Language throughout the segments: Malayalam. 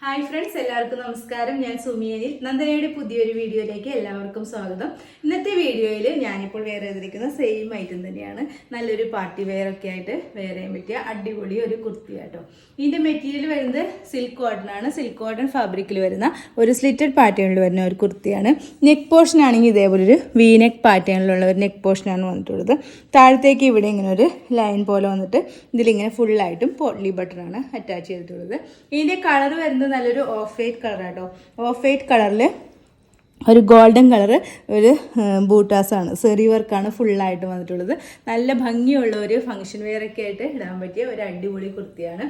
ഹായ് ഫ്രണ്ട്സ്, എല്ലാവർക്കും നമസ്കാരം. ഞാൻ സുമിയനിൽ നന്ദനയുടെ പുതിയൊരു വീഡിയോയിലേക്ക് എല്ലാവർക്കും സ്വാഗതം. ഇന്നത്തെ വീഡിയോയിൽ ഞാനിപ്പോൾ വെയർ ചെയ്തിരിക്കുന്ന സെയിം ഐറ്റം തന്നെയാണ്. നല്ലൊരു പാർട്ടി വെയർ ഒക്കെ ആയിട്ട് വെയർ ചെയ്യാൻ പറ്റിയ അടിപൊളി ഒരു കുർത്തി ആട്ടോ. ഇതിന്റെ മെറ്റീരിയൽ വരുന്നത് സിൽക്ക് കോട്ടൺ ആണ്. സിൽക്ക് കോട്ടൺ ഫാബ്രിക്കിൽ വരുന്ന ഒരു സ്ലിറ്റഡ് പാറ്റേണിൽ വരുന്ന ഒരു കുർത്തിയാണ്. നെക്ക് പോർഷൻ ആണെങ്കിൽ ഇതേപോലെ ഒരു വി നെക്ക് പാറ്റേണിലുള്ള ഒരു നെക്ക് പോർഷനാണ് വന്നിട്ടുള്ളത്. താഴത്തേക്ക് ഇവിടെ ഇങ്ങനെ ഒരു ലൈൻ പോലെ വന്നിട്ട് ഇതിലിങ്ങനെ ഫുള്ളായിട്ടും പോട്ട്ലി ബട്ടറാണ് അറ്റാച്ച് ചെയ്തിട്ടുള്ളത്. ഇതിന്റെ കളർ വരുന്നത് നല്ലൊരു ഓഫ് വൈറ്റ് കളറാട്ടോ. ഓഫ് വൈറ്റ് കളറിൽ ഒരു ഗോൾഡൻ കളർ ഒരു ബൂട്ടാസാണ്, സെറി വർക്കാണ് ഫുള്ളായിട്ട് വന്നിട്ടുള്ളത്. നല്ല ഭംഗിയുള്ള ഒരു ഫംഗ്ഷൻ വെയർ ഒക്കെ ആയിട്ട് ഇടാൻ പറ്റിയ ഒരു അടിപൊളി കുർത്തിയാണ്.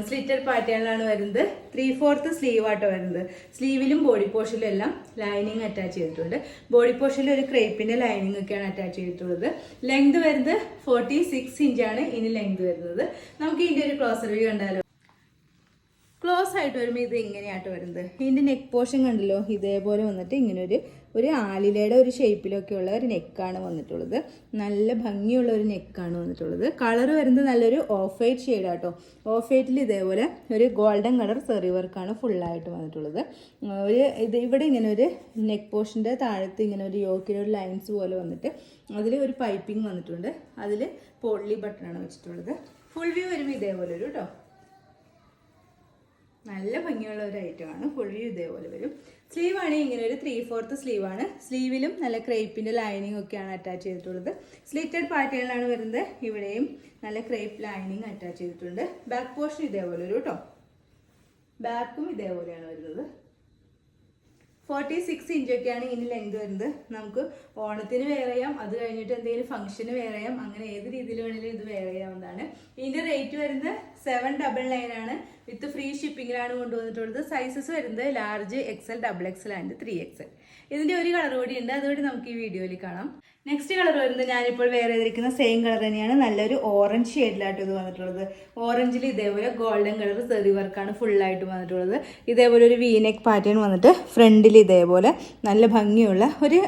സ്ലിറ്റഡ് പാറ്റേണിലാണ് വരുന്നത്. 3/4 സ്ലീവ് ആട്ടോ വരുന്നത്. സ്ലീവിലും ബോഡി പോർഷനിലും എല്ലാം ലൈനിങ് അറ്റാച്ച് ചെയ്തിട്ടുണ്ട്. ബോഡി പോർഷനിൽ ഒരു ക്രേപ്പിന്റെ ലൈനിങ് ഒക്കെയാണ് അറ്റാച്ച് ചെയ്തിട്ടുള്ളത്. ലെങ്ത് വരുന്നത് 46 ഇഞ്ചാണ് ഇനി ലെങ്ത് വരുന്നത്. നമുക്ക് ഇതിന്റെ ഒരു ക്ലോസർ വ്യൂ കണ്ടാലോ. ക്ലോസ് ആയിട്ട് വരുമ്പോൾ ഇത് ഇങ്ങനെയായിട്ട് വരുന്നത്. ഇതിൻ്റെ നെക്ക് പോർഷൻ കണ്ടല്ലോ, ഇതേപോലെ വന്നിട്ട് ഇങ്ങനെ ഒരു ആലിലയുടെ ഒരു ഷേപ്പിലൊക്കെയുള്ള ഒരു നെക്കാണ് വന്നിട്ടുള്ളത്. നല്ല ഭംഗിയുള്ള ഒരു നെക്കാണ് വന്നിട്ടുള്ളത്. കളർ വരുന്നത് നല്ലൊരു ഓഫ് വൈറ്റ് ഷെയ്ഡാട്ടോ. ഓഫ് വൈറ്റിൽ ഇതേപോലെ ഒരു ഗോൾഡൻ കളർ സെറി വർക്കാണ് ഫുള്ളായിട്ട് വന്നിട്ടുള്ളത്. ഇവിടെ ഇങ്ങനെ ഒരു നെക്ക് പോർഷൻ്റെ താഴത്ത് ഇങ്ങനെ ഒരു യോക്കിലൊരു ലൈൻസ് പോലെ വന്നിട്ട് അതിൽ ഒരു പൈപ്പിംഗ് വന്നിട്ടുണ്ട്. അതിൽ പോട്ട്ലി ബട്ടണാണ് വെച്ചിട്ടുള്ളത്. ഫുൾ വ്യൂ വരുമ്പോൾ ഇതേപോലെ ഒരു കേട്ടോ, നല്ല ഭംഗിയുള്ള ഒരു ഐറ്റമാണ്. ഫുൾ വ്യൂ ഇതേപോലെ വരും. സ്ലീവ് ആണെങ്കിൽ ഇങ്ങനെ ഒരു 3/4 സ്ലീവാണ്. സ്ലീവിലും നല്ല ക്രേപ്പിൻ്റെ ലൈനിങ് ഒക്കെയാണ് അറ്റാച്ച് ചെയ്തിട്ടുള്ളത്. സ്ലിറ്റഡ് പാറ്റേണിലാണ് വരുന്നത്. ഇവിടെയും നല്ല ക്രേപ്പ് ലൈനിങ് അറ്റാച്ച് ചെയ്തിട്ടുണ്ട്. ബാക്ക് പോർഷൻ ഇതേപോലെ ഒരു കേട്ടോ, ബാക്കും ഇതേപോലെയാണ് വരുന്നത്. 46 ഇഞ്ചൊക്കെയാണ് ഇനി ലെങ്ത് വരുന്നത്. നമുക്ക് ഓണത്തിന് വെയർ ചെയ്യാം, അത് കഴിഞ്ഞിട്ട് എന്തെങ്കിലും ഫംഗ്ഷന് വെയർ ചെയ്യാം, അങ്ങനെ ഏത് രീതിയിൽ വേണമെങ്കിലും ഇത് വെയർ ചെയ്യാവുന്നതാണ്. ഇതിൻ്റെ റേറ്റ് വരുന്നത് 799 ആണ്. വിത്ത് ഫ്രീ ഷിപ്പിങ്ങിലാണ് കൊണ്ടുവന്നിട്ടുള്ളത്. സൈസസ് വരുന്നത് large, XL, XXL and 3XL. ഇതിൻ്റെ ഒരു കളർ കൂടി ഉണ്ട്, അതുകൂടി നമുക്ക് ഈ വീഡിയോയിൽ കാണാം. നെക്സ്റ്റ് കളർ വരുന്നത് ഞാനിപ്പോൾ വെയർ ചെയ്തിരിക്കുന്ന സെയിം കളർ തന്നെയാണ്. നല്ലൊരു ഓറഞ്ച് ഷെയ്ഡിലായിട്ട് ഇത് വന്നിട്ടുള്ളത്. ഓറഞ്ചിൽ ഇതേപോലെ ഗോൾഡൻ കളർ സെറി വർക്കാണ് ഫുള്ളായിട്ട് വന്നിട്ടുള്ളത്. ഇതേപോലെ ഒരു വി നെക്ക് പാറ്റേൺ വന്നിട്ട് ഫ്രണ്ടിൽ ഇതേപോലെ നല്ല ഭംഗിയുള്ള ഒരു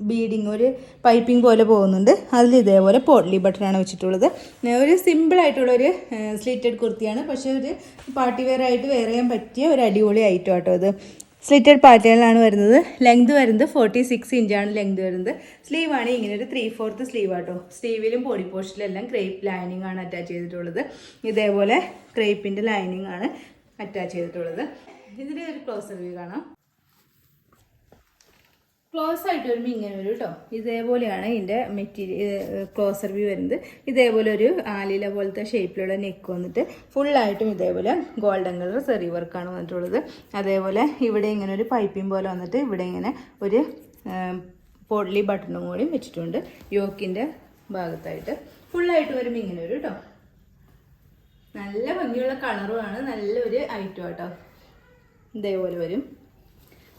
ബീഡിങ്, ഒരു പൈപ്പിംഗ് പോലെ പോകുന്നുണ്ട്. അതിൽ ഇതേപോലെ പോട്ട്ലി ബട്ടറാണ് വെച്ചിട്ടുള്ളത്. ഒരു സിമ്പിളായിട്ടുള്ള ഒരു സ്ലിറ്റഡ് കുർത്തിയാണ്, പക്ഷേ ഒരു പാർട്ടി വെയർ ആയിട്ട് വെയർ ചെയ്യാൻ പറ്റിയ ഒരു അടിപൊളി ഐറ്റം ആട്ടോ ഇത്. സ്ലിറ്റഡ് പാറ്റേണിലാണ് വരുന്നത്. ലെങ്ത് വരുന്നത് 46 ഇഞ്ചാണ് ലെങ്ത് വരുന്നത്. സ്ലീവ് ആണ് ഇങ്ങനെ ഒരു 3/4 സ്ലീവ് ആട്ടോ. സ്ലീവിലും ബോഡി പോർഷനിലും എല്ലാം ക്രേപ്പ് ലൈനിങ് ആണ് അറ്റാച്ച് ചെയ്തിട്ടുള്ളത്. ഇതേപോലെ ക്രേപ്പിൻ്റെ ലൈനിങ് ആണ് അറ്റാച്ച് ചെയ്തിട്ടുള്ളത്. ഇതിൻ്റെ ഒരു ക്ലോസർ വ്യൂ കാണാം. ക്ലോസ് ആയിട്ട് വരുമ്പോൾ ഇങ്ങനെ വരും കേട്ടോ. ഇതേപോലെയാണ് ഇതിൻ്റെ ക്ലോസർ വ്യൂ വരുന്നത്. ഇതേപോലെ ഒരു ആലില പോലത്തെ ഷേപ്പിലുള്ള നെക്ക് വന്നിട്ട് ഫുള്ളായിട്ടും ഇതേപോലെ ഗോൾഡൻ കളർ സെറി വർക്കാണ് വന്നിട്ടുള്ളത്. അതേപോലെ ഇവിടെ ഇങ്ങനെ ഒരു പൈപ്പിംഗ് പോലെ വന്നിട്ട് ഇവിടെ ഇങ്ങനെ ഒരു പോട്ട്ലി ബട്ടണും കൂടി വെച്ചിട്ടുണ്ട് യോക്കിൻ്റെ ഭാഗത്തായിട്ട്. ഫുള്ളായിട്ട് വരുമ്പോൾ ഇങ്ങനെ വരും കേട്ടോ. നല്ല ഭംഗിയുള്ള കളറുമാണ്, നല്ലൊരു ഐറ്റം കേട്ടോ. ഇതേപോലെ വരും.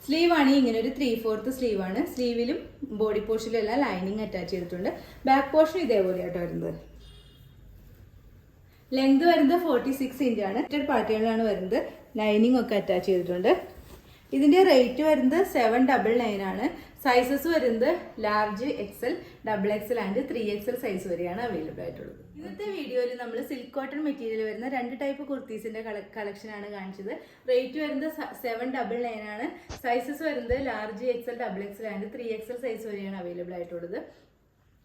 സ്ലീവ് ആണ് ഇങ്ങനെ ഒരു 3/4 സ്ലീവാണ്. സ്ലീവിലും ബോഡി പോർഷനിലും എല്ലാം ലൈനിങ് അറ്റാച്ച് ചെയ്തിട്ടുണ്ട്. ബാക്ക് പോർഷൻ ഇതേപോലെ ആട്ടോ വരുന്നത്. ലെങ്ത് വരുന്നത് 46 ഇഞ്ചാണ്. പാറ്റേണിലാണ് വരുന്നത്. ലൈനിങ് ഒക്കെ അറ്റാച്ച് ചെയ്തിട്ടുണ്ട്. ഇതിന്റെ റേറ്റ് വരുന്നത് 799 ആണ്. സൈസസ് വരുന്നത് large, XL, XXL and 3XL size വരെയാണ് അവൈലബിൾ ആയിട്ടുള്ളത്. ഇന്നത്തെ വീഡിയോയിൽ നമ്മൾ സിൽക്ക് കോട്ടൺ മെറ്റീരിയൽ വരുന്ന 2 ടൈപ്പ് കുർത്തീസിന്റെ കളക്ഷൻ ആണ് കാണിച്ചത്. റേറ്റ് വരുന്നത് 799 ആണ്. സൈസസ് വരുന്നത് large, XL, XXL and 3XL size വരെയാണ് അവൈലബിൾ ആയിട്ടുള്ളത്.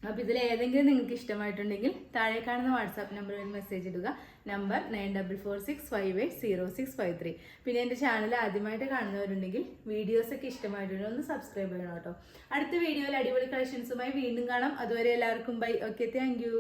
അപ്പോൾ ഇതിൽ ഏതെങ്കിലും നിങ്ങൾക്ക് ഇഷ്ടമായിട്ടുണ്ടെങ്കിൽ താഴെ കാണുന്ന വാട്സാപ്പ് നമ്പറിൽ മെസ്സേജ് ഇടുക. നമ്പർ 9446580653. പിന്നെ എൻ്റെ ചാനൽ ആദ്യമായിട്ട് കാണുന്നവരുണ്ടെങ്കിൽ വീഡിയോസൊക്കെ ഇഷ്ടമായിട്ടുണ്ടെങ്കിൽ ഒന്ന് സബ്സ്ക്രൈബ് ചെയ്യണം കേട്ടോ. അടുത്ത വീഡിയോയിൽ അടിപൊളി കളക്ഷൻസുമായി വീണ്ടും കാണാം. അതുവരെ എല്ലാവർക്കും ബൈ. Okay, thank you.